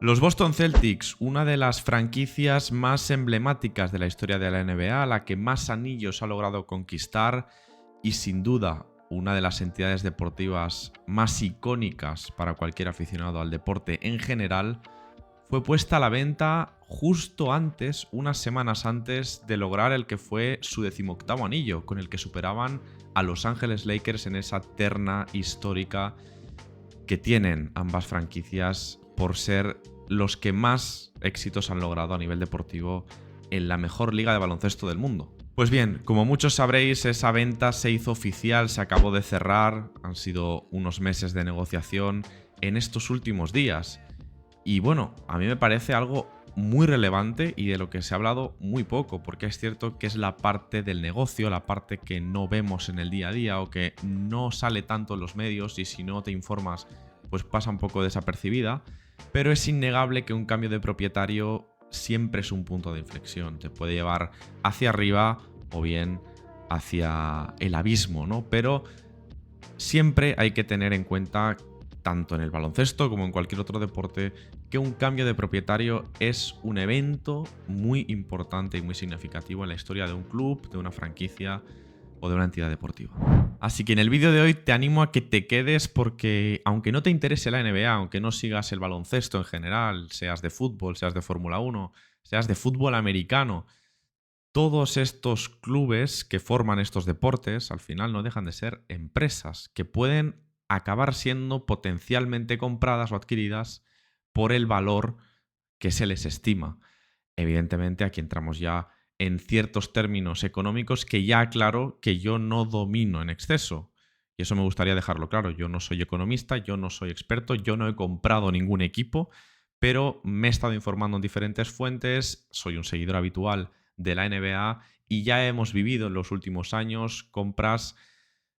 Los Boston Celtics, una de las franquicias más emblemáticas de la historia de la NBA, la que más anillos ha logrado conquistar y sin duda una de las entidades deportivas más icónicas para cualquier aficionado al deporte en general, fue puesta a la venta justo antes, unas semanas antes de lograr el que fue su 18º anillo, con el que superaban a Los Ángeles Lakers en esa terna histórica que tienen ambas franquicias por ser los que más éxitos han logrado a nivel deportivo en la mejor liga de baloncesto del mundo. Pues bien, como muchos sabréis, esa venta se hizo oficial, se acabó de cerrar, han sido unos meses de negociación en estos últimos días. Y bueno, a mí me parece algo muy relevante y de lo que se ha hablado muy poco, porque es cierto que es la parte del negocio, la parte que no vemos en el día a día o que no sale tanto en los medios y si no te informas, pues pasa un poco desapercibida, pero es innegable que un cambio de propietario siempre es un punto de inflexión, te puede llevar hacia arriba o bien hacia el abismo, ¿no? Pero siempre hay que tener en cuenta, tanto en el baloncesto como en cualquier otro deporte, que un cambio de propietario es un evento muy importante y muy significativo en la historia de un club, de una franquicia o de una entidad deportiva. Así que en el vídeo de hoy te animo a que te quedes porque aunque no te interese la NBA, aunque no sigas el baloncesto en general, seas de fútbol, seas de Fórmula 1, seas de fútbol americano, todos estos clubes que forman estos deportes al final no dejan de ser empresas que pueden acabar siendo potencialmente compradas o adquiridas por el valor que se les estima. Evidentemente aquí entramos ya en ciertos términos económicos que ya aclaro que yo no domino en exceso. Y eso me gustaría dejarlo claro. Yo no soy economista, yo no soy experto, yo no he comprado ningún equipo, pero me he estado informando en diferentes fuentes, soy un seguidor habitual de la NBA y ya hemos vivido en los últimos años compras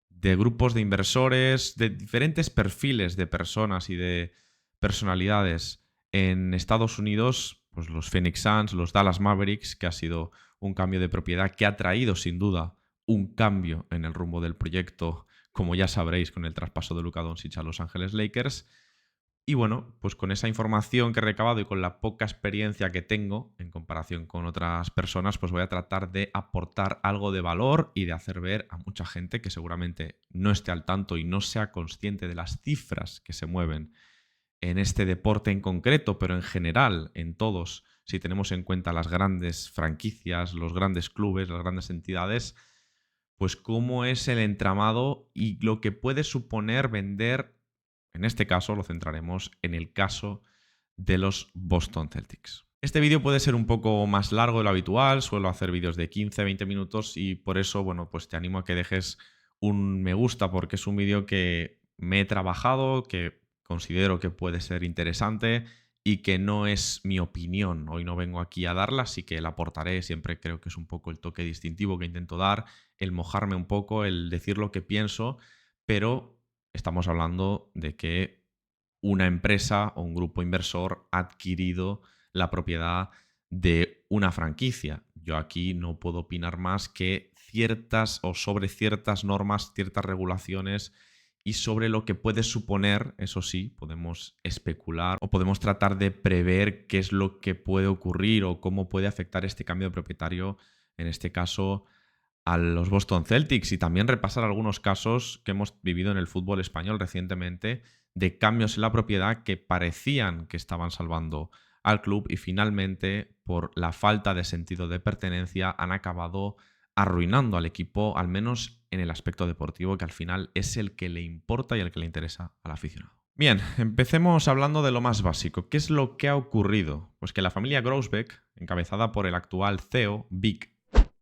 de grupos de inversores, de diferentes perfiles de personas y de personalidades en Estados Unidos, pues los Phoenix Suns, los Dallas Mavericks, que ha sido un cambio de propiedad que ha traído sin duda un cambio en el rumbo del proyecto, como ya sabréis con el traspaso de Luka Doncic a Los Ángeles Lakers. Y bueno, pues con esa información que he recabado y con la poca experiencia que tengo en comparación con otras personas, pues voy a tratar de aportar algo de valor y de hacer ver a mucha gente que seguramente no esté al tanto y no sea consciente de las cifras que se mueven en este deporte en concreto, pero en general, en todos, si tenemos en cuenta las grandes franquicias, los grandes clubes, las grandes entidades, pues cómo es el entramado y lo que puede suponer vender. En este caso lo centraremos en el caso de los Boston Celtics. Este vídeo puede ser un poco más largo de lo habitual, suelo hacer vídeos de 15-20 minutos y por eso, bueno, pues te animo a que dejes un me gusta porque es un vídeo que me he trabajado, que considero que puede ser interesante y que no es mi opinión. Hoy no vengo aquí a darla, así que la aportaré. Siempre creo que es un poco el toque distintivo que intento dar, el mojarme un poco, el decir lo que pienso, pero estamos hablando de que una empresa o un grupo inversor ha adquirido la propiedad de una franquicia. Yo aquí no puedo opinar más que ciertas o sobre ciertas normas, ciertas regulaciones y sobre lo que puede suponer, eso sí, podemos especular o podemos tratar de prever qué es lo que puede ocurrir o cómo puede afectar este cambio de propietario, en este caso a los Boston Celtics, y también repasar algunos casos que hemos vivido en el fútbol español recientemente de cambios en la propiedad que parecían que estaban salvando al club y finalmente, por la falta de sentido de pertenencia, han acabado arruinando al equipo, al menos en el aspecto deportivo, que al final es el que le importa y el que le interesa al aficionado. Bien, empecemos hablando de lo más básico. ¿Qué es lo que ha ocurrido? Pues que la familia Grousbeck, encabezada por el actual CEO, Vic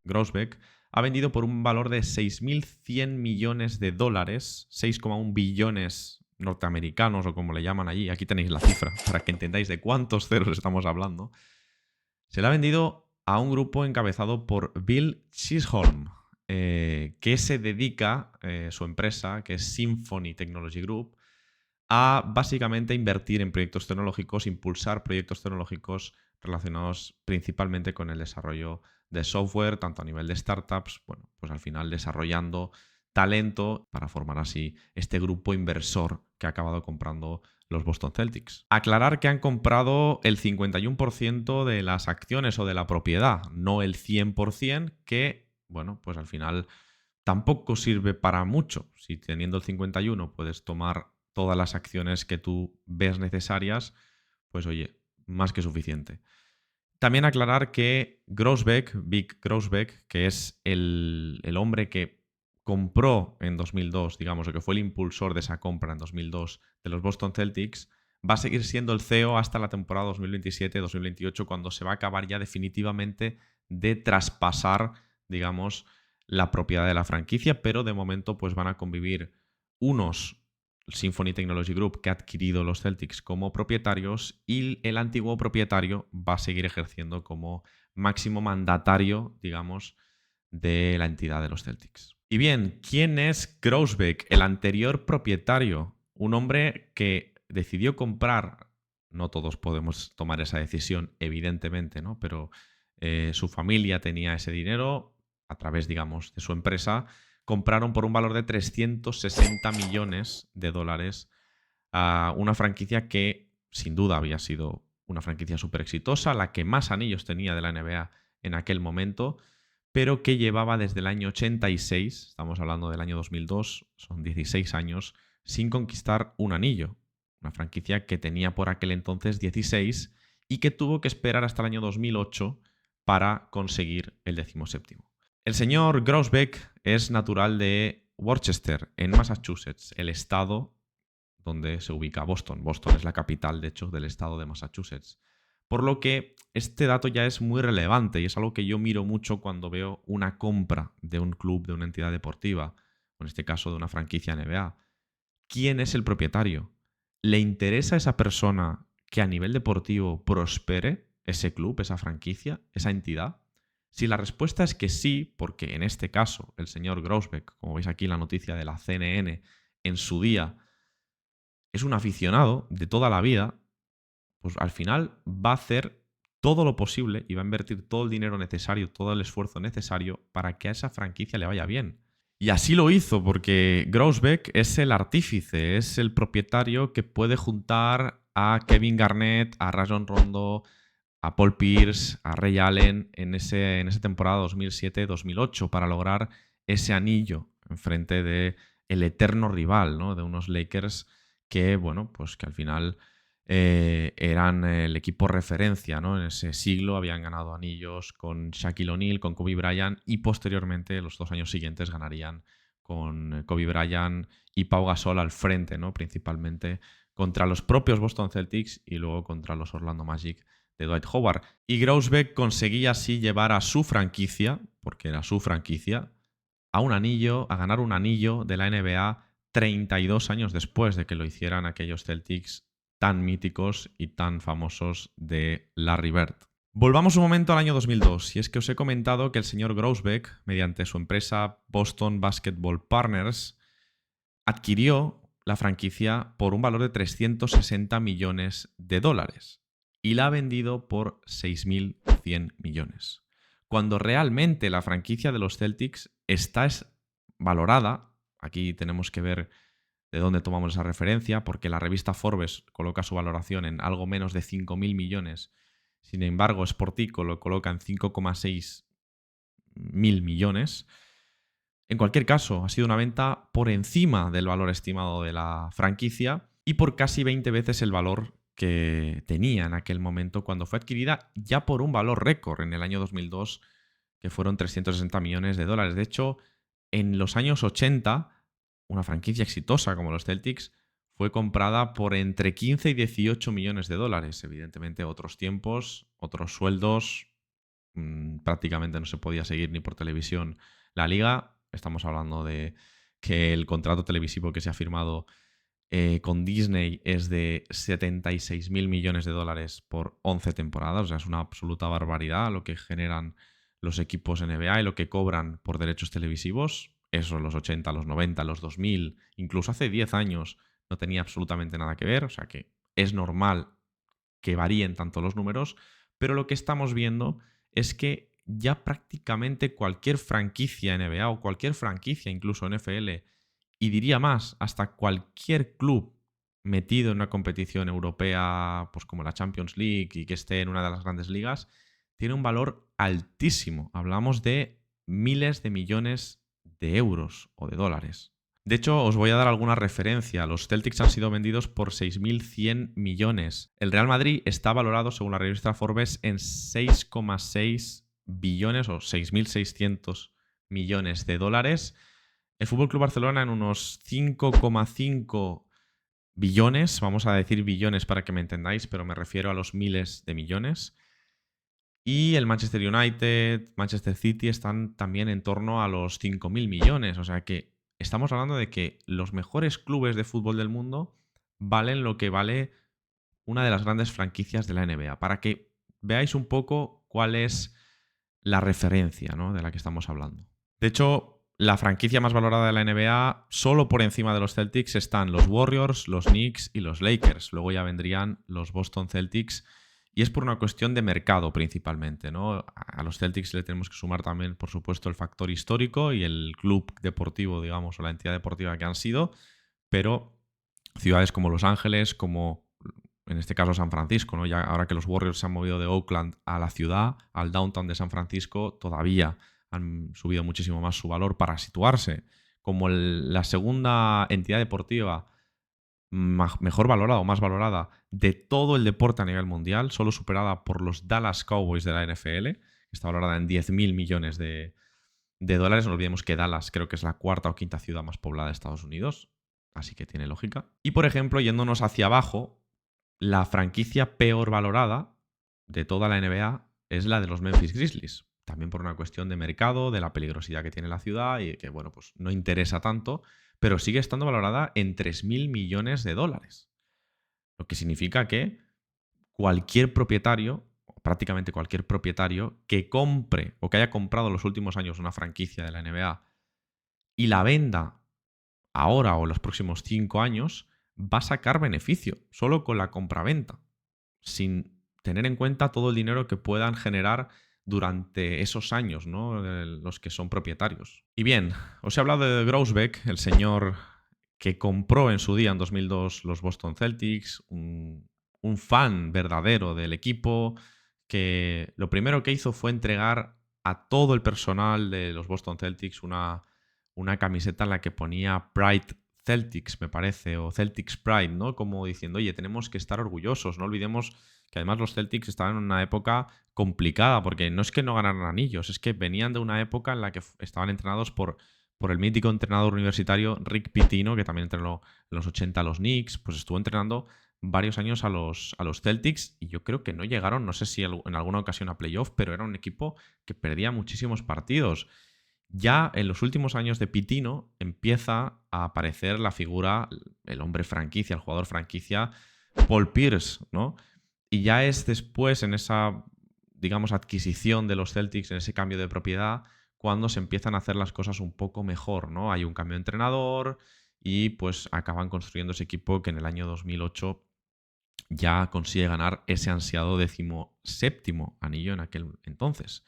Grousbeck, ha vendido por un valor de 6.100 millones de dólares, 6,1 billones norteamericanos o como le llaman allí. Aquí tenéis la cifra para que entendáis de cuántos ceros estamos hablando. Se le ha vendido a un grupo encabezado por Bill Chisholm, que se dedica, su empresa, que es Symphony Technology Group, a básicamente invertir en proyectos tecnológicos, impulsar proyectos tecnológicos relacionados principalmente con el desarrollo de software, tanto a nivel de startups, bueno, pues al final desarrollando talento para formar así este grupo inversor que ha acabado comprando los Boston Celtics. Aclarar que han comprado el 51% de las acciones o de la propiedad, no el 100%, que, bueno, pues al final tampoco sirve para mucho. Si teniendo el 51 puedes tomar todas las acciones que tú ves necesarias, pues oye, más que suficiente. También aclarar que Grousbeck, Vic Grousbeck, que es el hombre que compró en 2002, digamos, o que fue el impulsor de esa compra en 2002 de los Boston Celtics, va a seguir siendo el CEO hasta la temporada 2027-2028, cuando se va a acabar ya definitivamente de traspasar, digamos, la propiedad de la franquicia, pero de momento pues van a convivir unos Symphony Technology Group, que ha adquirido los Celtics como propietarios, y el antiguo propietario va a seguir ejerciendo como máximo mandatario, digamos, de la entidad de los Celtics. Y bien, ¿quién es Grousbeck, el anterior propietario? Un hombre que decidió comprar, no todos podemos tomar esa decisión, evidentemente, ¿no? Pero su familia tenía ese dinero a través, digamos, de su empresa. Compraron por un valor de 360 millones de dólares a una franquicia que sin duda había sido una franquicia súper exitosa, la que más anillos tenía de la NBA en aquel momento, pero que llevaba desde el año 86, estamos hablando del año 2002, son 16 años, sin conquistar un anillo. Una franquicia que tenía por aquel entonces 16 y que tuvo que esperar hasta el año 2008 para conseguir el 17º. El señor Grousbeck es natural de Worcester, en Massachusetts, el estado donde se ubica Boston. Boston es la capital, de hecho, del estado de Massachusetts. Por lo que este dato ya es muy relevante y es algo que yo miro mucho cuando veo una compra de un club, de una entidad deportiva, o en este caso de una franquicia NBA. ¿Quién es el propietario? ¿Le interesa a esa persona que a nivel deportivo prospere ese club, esa franquicia, esa entidad? Si la respuesta es que sí, porque en este caso el señor Grousbeck, como veis aquí en la noticia de la CNN, en su día es un aficionado de toda la vida, pues al final va a hacer todo lo posible y va a invertir todo el dinero necesario, todo el esfuerzo necesario para que a esa franquicia le vaya bien. Y así lo hizo, porque Grousbeck es el artífice, es el propietario que puede juntar a Kevin Garnett, a Rajon Rondo, a Paul Pierce, a Ray Allen en esa temporada 2007-2008 para lograr ese anillo enfrente de el eterno rival, ¿no? De unos Lakers que, bueno, pues que al final eran el equipo referencia, ¿no? En ese siglo habían ganado anillos con Shaquille O'Neal, con Kobe Bryant y posteriormente los 2 años siguientes ganarían con Kobe Bryant y Pau Gasol al frente, ¿no? Principalmente contra los propios Boston Celtics y luego contra los Orlando Magic de Dwight Howard. Y Grousbeck conseguía así llevar a su franquicia, porque era su franquicia, a un anillo, a ganar un anillo de la NBA 32 años después de que lo hicieran aquellos Celtics tan míticos y tan famosos de Larry Bird. Volvamos un momento al año 2002, y es que os he comentado que el señor Grousbeck, mediante su empresa Boston Basketball Partners, adquirió la franquicia por un valor de 360 millones de dólares y la ha vendido por 6.100 millones. Cuando realmente la franquicia de los Celtics está valorada, aquí tenemos que ver de dónde tomamos esa referencia, porque la revista Forbes coloca su valoración en algo menos de 5.000 millones, sin embargo Sportico lo coloca en 5,6 mil millones. En cualquier caso, ha sido una venta por encima del valor estimado de la franquicia y por casi 20 veces el valor que tenía en aquel momento cuando fue adquirida, ya por un valor récord en el año 2002, que fueron 360 millones de dólares. De hecho, en los años 80, una franquicia exitosa como los Celtics fue comprada por entre 15 y 18 millones de dólares. Evidentemente, otros tiempos, otros sueldos, prácticamente no se podía seguir ni por televisión la liga. Estamos hablando de que el contrato televisivo que se ha firmado con Disney es de 76.000 millones de dólares por 11 temporadas. O sea, es una absoluta barbaridad lo que generan los equipos NBA y lo que cobran por derechos televisivos. Eso en los 80, los 90, los 2000, incluso hace 10 años no tenía absolutamente nada que ver. O sea que es normal que varíen tanto los números, pero lo que estamos viendo es que ya prácticamente cualquier franquicia NBA o cualquier franquicia, incluso NFL, y diría más, hasta cualquier club metido en una competición europea, pues como la Champions League, y que esté en una de las grandes ligas, tiene un valor altísimo. Hablamos de miles de millones de euros o de dólares. De hecho, os voy a dar alguna referencia. Los Celtics han sido vendidos por 6.100 millones. El Real Madrid está valorado, según la revista Forbes, en 6,6 billones o 6.600 millones de dólares. El FC Barcelona en unos 5,5 billones, vamos a decir billones para que me entendáis, pero me refiero a los miles de millones. Y el Manchester United, Manchester City están también en torno a los 5.000 millones. O sea que estamos hablando de que los mejores clubes de fútbol del mundo valen lo que vale una de las grandes franquicias de la NBA. Para que veáis un poco cuál es la referencia, ¿no?, de la que estamos hablando. De hecho, la franquicia más valorada de la NBA, solo por encima de los Celtics, están los Warriors, los Knicks y los Lakers. Luego ya vendrían los Boston Celtics. Y es por una cuestión de mercado principalmente, ¿no? A los Celtics le tenemos que sumar también, por supuesto, el factor histórico y el club deportivo, digamos, o la entidad deportiva que han sido, pero ciudades como Los Ángeles, como en este caso San Francisco, ¿no? Ya ahora que los Warriors se han movido de Oakland a la ciudad, al downtown de San Francisco, todavía han subido muchísimo más su valor para situarse como la segunda entidad deportiva mejor valorada o más valorada de todo el deporte a nivel mundial, solo superada por los Dallas Cowboys de la NFL, que está valorada en 10.000 millones de dólares. No olvidemos que Dallas creo que es la cuarta o quinta ciudad más poblada de Estados Unidos, así que tiene lógica. Y por ejemplo, yéndonos hacia abajo, la franquicia peor valorada de toda la NBA es la de los Memphis Grizzlies. También por una cuestión de mercado, de la peligrosidad que tiene la ciudad y que, bueno, pues no interesa tanto, pero sigue estando valorada en 3.000 millones de dólares. Lo que significa que cualquier propietario, o prácticamente cualquier propietario, que compre o que haya comprado en los últimos años una franquicia de la NBA y la venda ahora o en los próximos 5 años, va a sacar beneficio solo con la compraventa, sin tener en cuenta todo el dinero que puedan generar durante esos años, ¿no?, los que son propietarios. Y bien, os he hablado de Grousbeck, el señor que compró en su día, en 2002, los Boston Celtics, un fan verdadero del equipo, que lo primero que hizo fue entregar a todo el personal de los Boston Celtics una camiseta en la que ponía Pride Celtics, me parece, o Celtics Pride, ¿no? Como diciendo, oye, tenemos que estar orgullosos, no olvidemos que además los Celtics estaban en una época complicada, porque no es que no ganaran anillos, es que venían de una época en la que estaban entrenados por el mítico entrenador universitario Rick Pitino, que también entrenó en los 80 a los Knicks, pues estuvo entrenando varios años a los Celtics y yo creo que no llegaron, no sé si en alguna ocasión a playoff, pero era un equipo que perdía muchísimos partidos. Ya en los últimos años de Pitino empieza a aparecer la figura, el hombre franquicia, el jugador franquicia, Paul Pierce, ¿no? Y ya es después, en esa, digamos, adquisición de los Celtics, en ese cambio de propiedad, cuando se empiezan a hacer las cosas un poco mejor, ¿no? Hay un cambio de entrenador y pues acaban construyendo ese equipo que en el año 2008 ya consigue ganar ese ansiado 17º anillo en aquel entonces.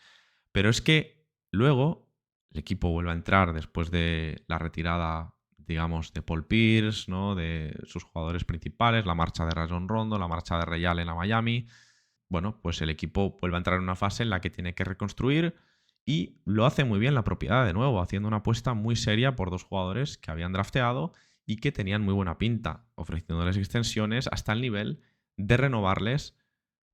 Pero es que luego el equipo vuelve a entrar después de la retirada, digamos, de Paul Pierce, ¿no?, de sus jugadores principales, la marcha de Rajon Rondo, la marcha de Ray Allen a Miami. Bueno, pues el equipo vuelve a entrar en una fase en la que tiene que reconstruir y lo hace muy bien la propiedad de nuevo, haciendo una apuesta muy seria por dos jugadores que habían drafteado y que tenían muy buena pinta, ofreciéndoles extensiones hasta el nivel de renovarles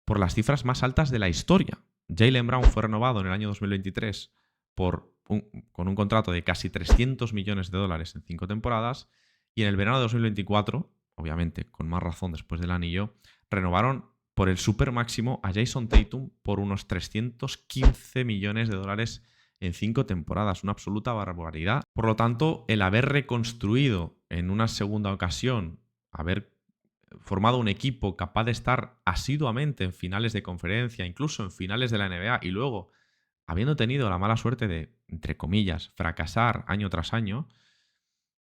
por las cifras más altas de la historia. Jaylen Brown fue renovado en el año 2023 con un contrato de casi 300 millones de dólares en 5 temporadas y en el verano de 2024, obviamente con más razón después del anillo, renovaron por el super máximo a Jason Tatum por unos 315 millones de dólares en 5 temporadas, una absoluta barbaridad. Por lo tanto, el haber reconstruido en una segunda ocasión, haber formado un equipo capaz de estar asiduamente en finales de conferencia, incluso en finales de la NBA, y luego, habiendo tenido la mala suerte de, entre comillas, fracasar año tras año,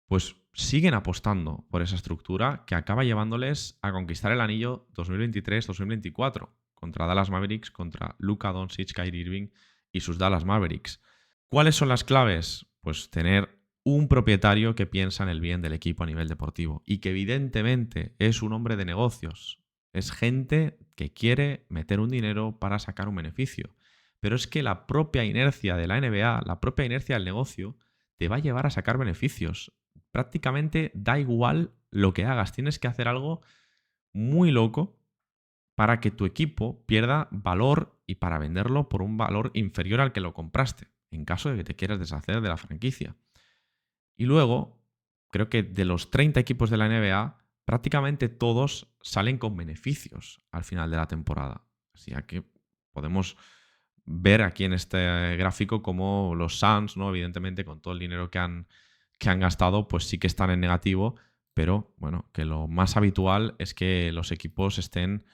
pues siguen apostando por esa estructura que acaba llevándoles a conquistar el anillo 2023-2024 contra Dallas Mavericks, contra Luka Doncic, Kyrie Irving y sus Dallas Mavericks. ¿Cuáles son las claves? Pues tener un propietario que piensa en el bien del equipo a nivel deportivo y que evidentemente es un hombre de negocios. Es gente que quiere meter un dinero para sacar un beneficio. Pero es que la propia inercia de la NBA, la propia inercia del negocio, te va a llevar a sacar beneficios. Prácticamente da igual lo que hagas. Tienes que hacer algo muy loco para que tu equipo pierda valor y para venderlo por un valor inferior al que lo compraste, en caso de que te quieras deshacer de la franquicia. Y luego, creo que de los 30 equipos de la NBA, prácticamente todos salen con beneficios al final de la temporada. Así que podemos ver aquí en este gráfico cómo los Suns, ¿no? Evidentemente, con todo el dinero que han gastado, pues sí que están en negativo, pero bueno, que lo más habitual es que los equipos estén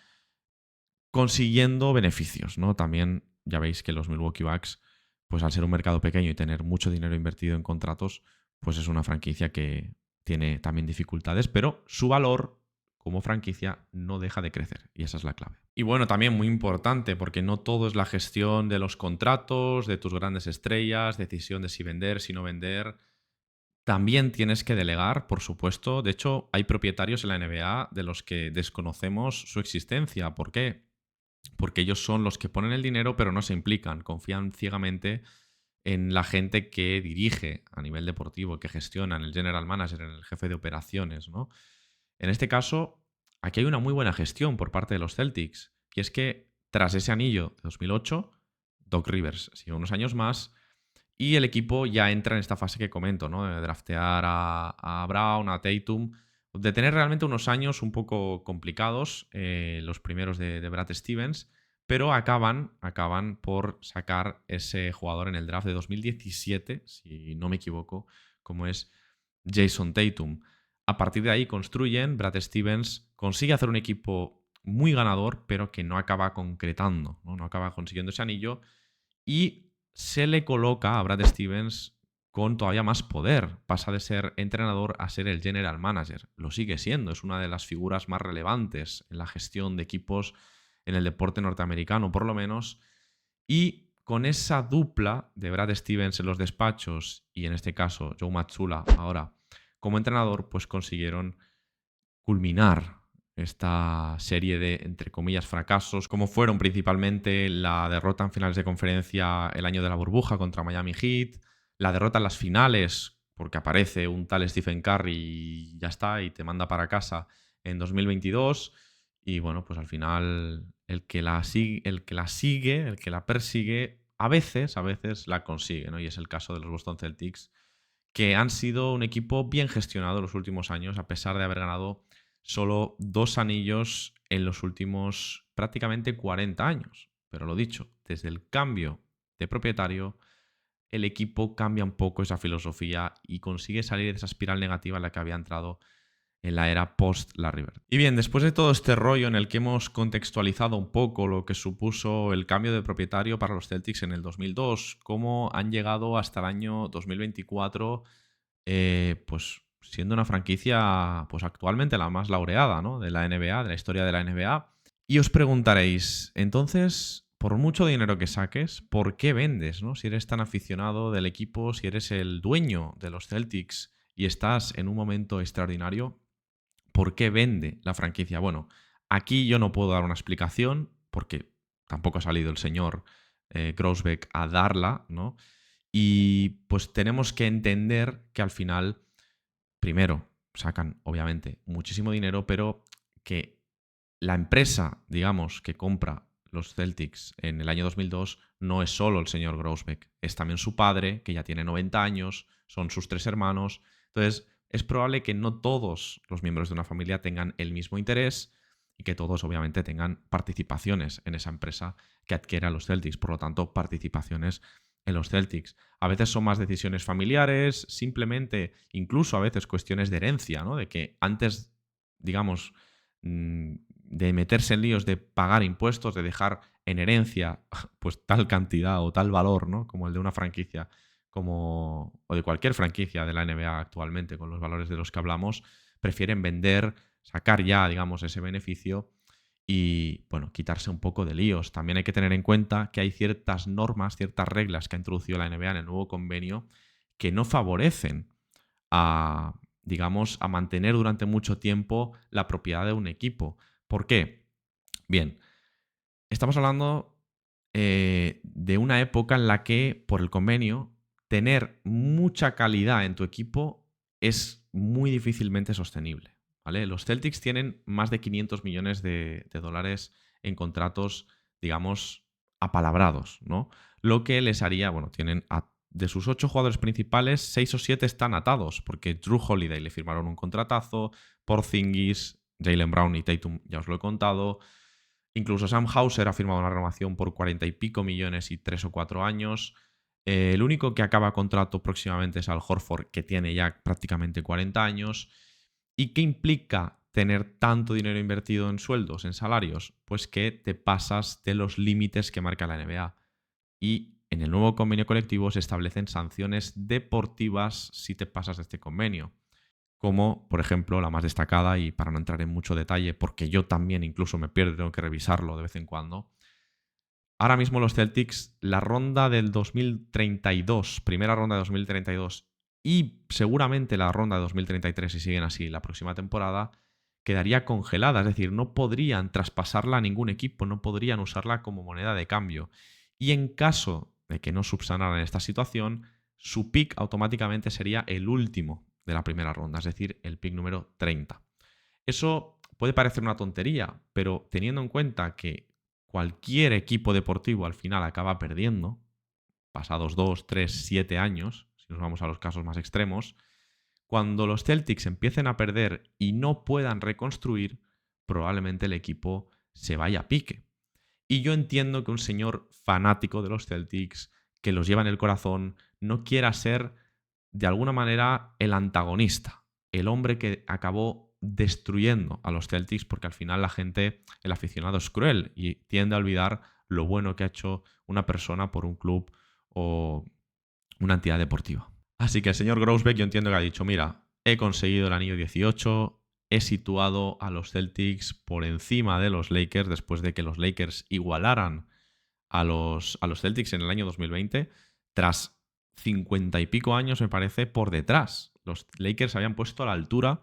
consiguiendo beneficios, ¿no? También ya veis que los Milwaukee Bucks, pues al ser un mercado pequeño y tener mucho dinero invertido en contratos, pues es una franquicia que tiene también dificultades, pero su valor como franquicia no deja de crecer y esa es la clave. Y bueno, también muy importante porque no todo es la gestión de los contratos, de tus grandes estrellas, decisión de si vender, si no vender. También tienes que delegar, por supuesto. De hecho, hay propietarios en la NBA de los que desconocemos su existencia. ¿Por qué? Porque ellos son los que ponen el dinero pero no se implican, confían ciegamente en la gente que dirige a nivel deportivo, que gestiona, en el general manager, en el jefe de operaciones, ¿no? En este caso, aquí hay una muy buena gestión por parte de los Celtics, y es que tras ese anillo de 2008, Doc Rivers sigue unos años más y el equipo ya entra en esta fase que comento, ¿no? De draftear a Brown, a Tatum, de tener realmente unos años un poco complicados, los primeros de Brad Stevens, pero acaban por sacar ese jugador en el draft de 2017, si no me equivoco, como es Jason Tatum. A partir de ahí construyen, Brad Stevens consigue hacer un equipo muy ganador, pero que no acaba concretando, ¿no? No acaba consiguiendo ese anillo y se le coloca a Brad Stevens con todavía más poder. Pasa de ser entrenador a ser el general manager. Lo sigue siendo, es una de las figuras más relevantes en la gestión de equipos en el deporte norteamericano, por lo menos. Y con esa dupla de Brad Stevens en los despachos y en este caso Joe Mazzulla ahora como entrenador, pues consiguieron culminar esta serie de, entre comillas, fracasos, como fueron principalmente la derrota en finales de conferencia el año de la burbuja contra Miami Heat, la derrota en las finales, porque aparece un tal Stephen Curry y ya está, y te manda para casa en 2022, y bueno, pues al final el que la persigue, a veces la consigue, ¿no? Y es el caso de los Boston Celtics, que han sido un equipo bien gestionado en los últimos años, a pesar de haber ganado solo 2 anillos en los últimos prácticamente 40 años. Pero lo dicho, desde el cambio de propietario, el equipo cambia un poco esa filosofía y consigue salir de esa espiral negativa en la que había entrado en la era post-Larry Bird. Y bien, después de todo este rollo en el que hemos contextualizado un poco lo que supuso el cambio de propietario para los Celtics en el 2002, cómo han llegado hasta el año 2024, pues siendo una franquicia pues actualmente la más laureada, ¿no? De la NBA, de la historia de la NBA. Y os preguntaréis, entonces, por mucho dinero que saques, ¿por qué vendes, no? Si eres tan aficionado del equipo, si eres el dueño de los Celtics y estás en un momento extraordinario, ¿por qué vende la franquicia? Bueno, aquí yo no puedo dar una explicación porque tampoco ha salido el señor Grousbeck a darla, ¿no? Y pues tenemos que entender que al final, primero, sacan obviamente muchísimo dinero, pero que la empresa, digamos, que compra los Celtics en el año 2002 no es solo el señor Grousbeck, es también su padre, que ya tiene 90 años, son sus 3 hermanos. Entonces, es probable que no todos los miembros de una familia tengan el mismo interés y que todos, obviamente, tengan participaciones en esa empresa que adquiera los Celtics, por lo tanto, participaciones en los Celtics. A veces son más decisiones familiares, simplemente, incluso a veces cuestiones de herencia, ¿no? De que antes, digamos, de meterse en líos de pagar impuestos, de dejar en herencia pues tal cantidad o tal valor, ¿no? Como el de una franquicia o de cualquier franquicia de la NBA actualmente con los valores de los que hablamos, prefieren vender, sacar ya, digamos, ese beneficio y, bueno, quitarse un poco de líos. También hay que tener en cuenta que hay ciertas normas, ciertas reglas que ha introducido la NBA en el nuevo convenio que no favorecen a, digamos, a mantener durante mucho tiempo la propiedad de un equipo. ¿Por qué? Bien, estamos hablando de una época en la que, por el convenio, tener mucha calidad en tu equipo es muy difícilmente sostenible. ¿Vale? Los Celtics tienen más de 500 millones de dólares en contratos, digamos, apalabrados, ¿no? Lo que les haría, bueno, de sus 8 jugadores principales, 6 o 7 están atados, porque Drew Holiday le firmaron un contratazo, Porzingis, Jaylen Brown y Tatum, ya os lo he contado. Incluso Sam Hauser ha firmado una renovación por 40 y pico millones y 3 o 4 años. El único que acaba contrato próximamente es Al Horford, que tiene ya prácticamente 40 años. ¿Y qué implica tener tanto dinero invertido en sueldos, en salarios? Pues que te pasas de los límites que marca la NBA. Y en el nuevo convenio colectivo se establecen sanciones deportivas si te pasas de este convenio. Como, por ejemplo, la más destacada, y para no entrar en mucho detalle, porque yo también incluso me pierdo, tengo que revisarlo de vez en cuando. Ahora mismo los Celtics, la ronda del 2032, primera ronda de 2032 y seguramente la ronda de 2033, si siguen así la próxima temporada, quedaría congelada. Es decir, no podrían traspasarla a ningún equipo, no podrían usarla como moneda de cambio. Y en caso de que no subsanaran esta situación, su pick automáticamente sería el último de la primera ronda, es decir, el pick número 30. Eso puede parecer una tontería, pero teniendo en cuenta que cualquier equipo deportivo al final acaba perdiendo, pasados 2, 3, 7 años, si nos vamos a los casos más extremos, cuando los Celtics empiecen a perder y no puedan reconstruir, probablemente el equipo se vaya a pique. Y yo entiendo que un señor fanático de los Celtics, que los lleva en el corazón, no quiera ser de alguna manera el antagonista, el hombre que acabó destruyendo a los Celtics, porque al final la gente, el aficionado es cruel y tiende a olvidar lo bueno que ha hecho una persona por un club o una entidad deportiva. Así que el señor Grousbeck yo entiendo que ha dicho, mira, he conseguido el anillo 18, he situado a los Celtics por encima de los Lakers después de que los Lakers igualaran a los Celtics en el año 2020, tras 50 y pico años, me parece, por detrás. Los Lakers se habían puesto a la altura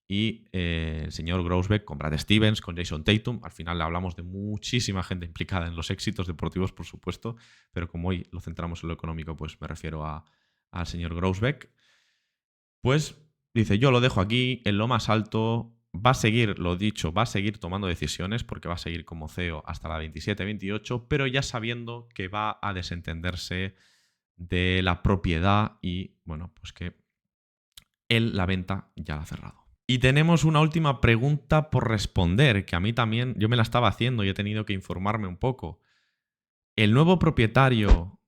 y el señor Grousbeck con Brad Stevens, con Jason Tatum, al final hablamos de muchísima gente implicada en los éxitos deportivos, por supuesto, pero como hoy lo centramos en lo económico, pues me refiero al señor Grousbeck. Pues dice, yo lo dejo aquí en lo más alto, va a seguir, lo dicho, va a seguir tomando decisiones porque va a seguir como CEO hasta la 27-28, pero ya sabiendo que va a desentenderse de la propiedad y, bueno, pues que él la venta ya la ha cerrado. Y tenemos una última pregunta por responder, que a mí también, yo me la estaba haciendo y he tenido que informarme un poco. ¿El nuevo propietario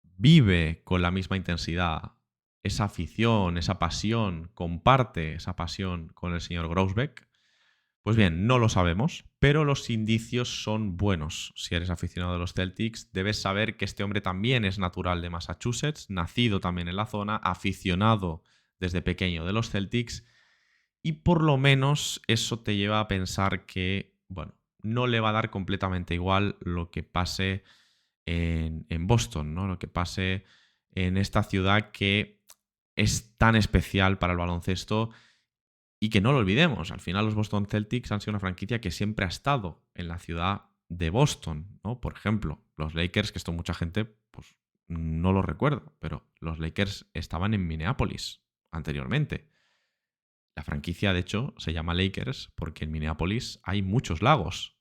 vive con la misma intensidad esa afición, esa pasión, comparte esa pasión con el señor Grousbeck? Pues bien, no lo sabemos, pero los indicios son buenos. Si eres aficionado de los Celtics, debes saber que este hombre también es natural de Massachusetts, nacido también en la zona, aficionado desde pequeño de los Celtics, y por lo menos eso te lleva a pensar que, bueno, no le va a dar completamente igual lo que pase en Boston, ¿no? Lo que pase en esta ciudad que es tan especial para el baloncesto y que no lo olvidemos. Al final los Boston Celtics han sido una franquicia que siempre ha estado en la ciudad de Boston, ¿no? Por ejemplo, los Lakers, que esto mucha gente pues, no lo recuerda, pero los Lakers estaban en Minneapolis anteriormente. La franquicia, de hecho, se llama Lakers porque en Minneapolis hay muchos lagos.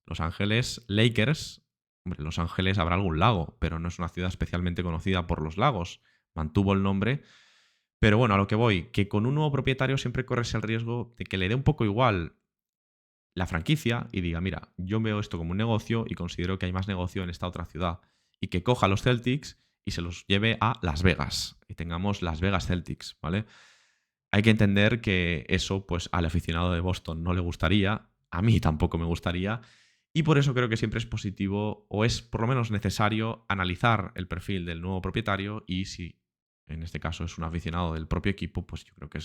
Los Ángeles Lakers, hombre, Los Ángeles habrá algún lago, pero no es una ciudad especialmente conocida por los lagos. Mantuvo el nombre. Pero bueno, a lo que voy, que con un nuevo propietario siempre corres el riesgo de que le dé un poco igual la franquicia y diga, mira, yo veo esto como un negocio y considero que hay más negocio en esta otra ciudad. Y que coja a los Celtics y se los lleve a Las Vegas. Y tengamos Las Vegas Celtics, ¿vale? Hay que entender que eso, pues, al aficionado de Boston no le gustaría, a mí tampoco me gustaría, y por eso creo que siempre es positivo, o es por lo menos necesario, analizar el perfil del nuevo propietario y si en este caso es un aficionado del propio equipo, pues yo creo que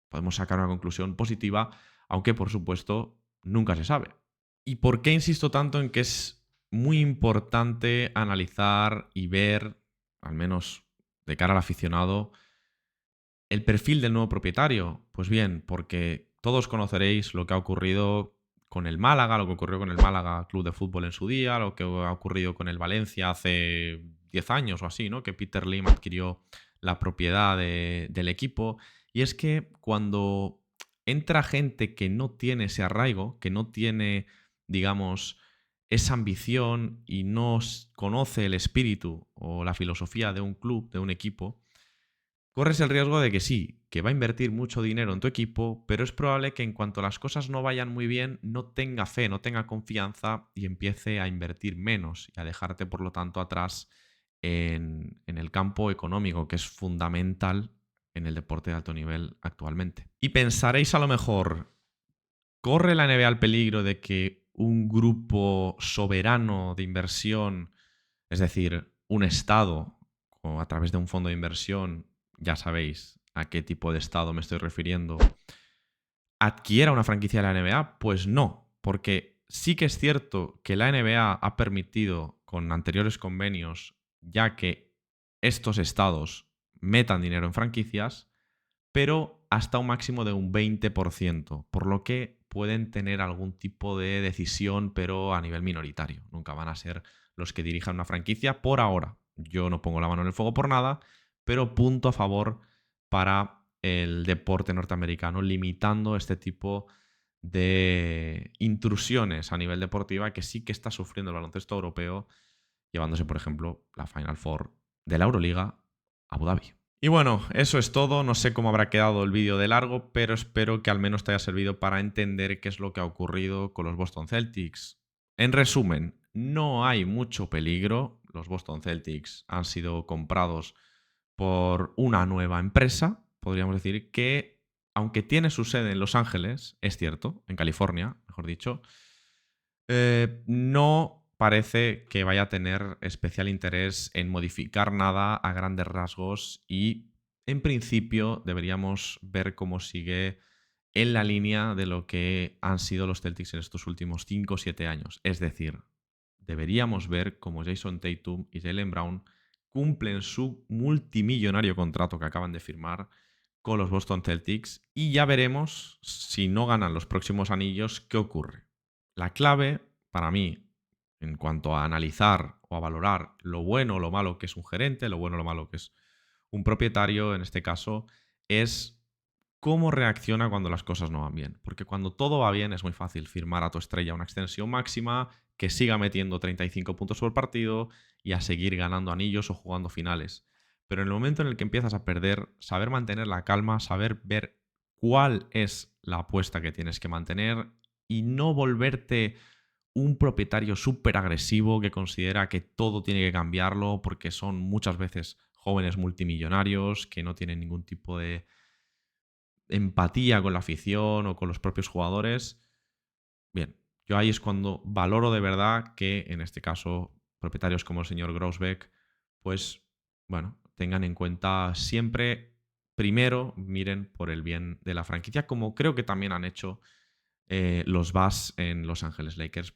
podemos sacar una conclusión positiva, aunque por supuesto nunca se sabe. ¿Y por qué insisto tanto en que es muy importante analizar y ver, al menos de cara al aficionado, El perfil del nuevo propietario, pues bien, porque todos conoceréis lo que ha ocurrido con el Málaga, lo que ocurrió con el Málaga Club de Fútbol en su día, lo que ha ocurrido con el Valencia hace 10 años o así, ¿no? Que Peter Lim adquirió la propiedad del equipo. Y es que cuando entra gente que no tiene ese arraigo, que no tiene, digamos, esa ambición y no conoce el espíritu o la filosofía de un club, de un equipo, corres el riesgo de que sí, que va a invertir mucho dinero en tu equipo, pero es probable que en cuanto las cosas no vayan muy bien, no tenga fe, no tenga confianza y empiece a invertir menos y a dejarte, por lo tanto, atrás en el campo económico, que es fundamental en el deporte de alto nivel actualmente. Y pensaréis a lo mejor, ¿corre la NBA el peligro de que un grupo soberano de inversión, es decir, un Estado, o a través de un fondo de inversión, ya sabéis a qué tipo de Estado me estoy refiriendo, adquiera una franquicia de la NBA? Pues no, porque sí que es cierto que la NBA ha permitido con anteriores convenios, ya que estos estados metan dinero en franquicias, pero hasta un máximo de un 20%, por lo que pueden tener algún tipo de decisión, pero a nivel minoritario. Nunca van a ser los que dirijan una franquicia por ahora. Yo no pongo la mano en el fuego por nada, pero punto a favor para el deporte norteamericano, limitando este tipo de intrusiones a nivel deportiva que sí que está sufriendo el baloncesto europeo, llevándose, por ejemplo, la Final Four de la Euroliga a Abu Dhabi. Y bueno, eso es todo. No sé cómo habrá quedado el vídeo de largo, pero espero que al menos te haya servido para entender qué es lo que ha ocurrido con los Boston Celtics. En resumen, no hay mucho peligro. Los Boston Celtics han sido comprados por una nueva empresa, podríamos decir, que aunque tiene su sede en Los Ángeles, es cierto, en California, mejor dicho, no parece que vaya a tener especial interés en modificar nada a grandes rasgos y en principio deberíamos ver cómo sigue en la línea de lo que han sido los Celtics en estos últimos 5 o 7 años. Es decir, deberíamos ver cómo Jason Tatum y Jaylen Brown cumplen su multimillonario contrato que acaban de firmar con los Boston Celtics y ya veremos, si no ganan los próximos anillos, qué ocurre. La clave, para mí, en cuanto a analizar o a valorar lo bueno o lo malo que es un gerente, lo bueno o lo malo que es un propietario, en este caso, es cómo reacciona cuando las cosas no van bien. Porque cuando todo va bien es muy fácil firmar a tu estrella una extensión máxima, que siga metiendo 35 puntos por partido y a seguir ganando anillos o jugando finales. Pero en el momento en el que empiezas a perder, saber mantener la calma, saber ver cuál es la apuesta que tienes que mantener y no volverte un propietario súper agresivo que considera que todo tiene que cambiarlo porque son muchas veces jóvenes multimillonarios que no tienen ningún tipo de empatía con la afición o con los propios jugadores. Bien, yo ahí es cuando valoro de verdad que, en este caso, propietarios como el señor Grousbeck, pues, bueno, tengan en cuenta siempre, primero, miren por el bien de la franquicia, como creo que también han hecho los Bucks en Los Ángeles Lakers.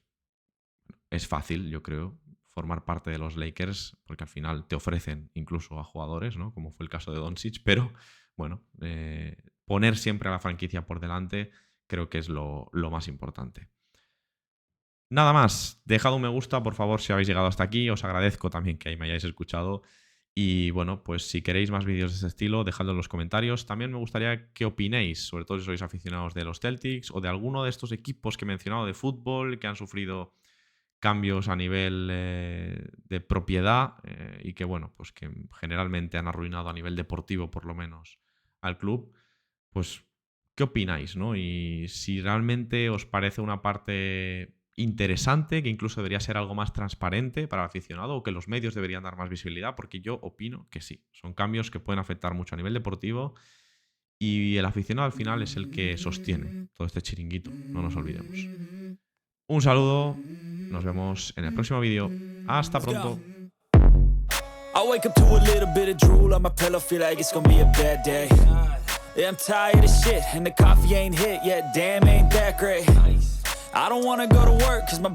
Es fácil, yo creo, formar parte de los Lakers, porque al final te ofrecen incluso a jugadores, ¿no? Como fue el caso de Doncic, pero bueno, poner siempre a la franquicia por delante creo que es lo más importante. Nada más, dejad un me gusta, por favor, si habéis llegado hasta aquí. Os agradezco también que me hayáis escuchado. Y bueno, pues si queréis más vídeos de este estilo, dejadlo en los comentarios. También me gustaría que opinéis, sobre todo si sois aficionados de los Celtics o de alguno de estos equipos que he mencionado de fútbol que han sufrido cambios a nivel de propiedad y que, bueno, pues que generalmente han arruinado a nivel deportivo, por lo menos, al club. Pues, ¿qué opináis, no? Y si realmente os parece una parte interesante, que incluso debería ser algo más transparente para el aficionado o que los medios deberían dar más visibilidad, porque yo opino que sí. Son cambios que pueden afectar mucho a nivel deportivo y el aficionado al final es el que sostiene todo este chiringuito, no nos olvidemos. Un saludo, nos vemos en el próximo vídeo. Hasta pronto. I wake up to a little bit of drool on my pillow, feel like it's gonna be a bad day. Yeah, I'm tired of shit, and the coffee ain't hit yet, damn, ain't that great. I don't wanna go to work, cause my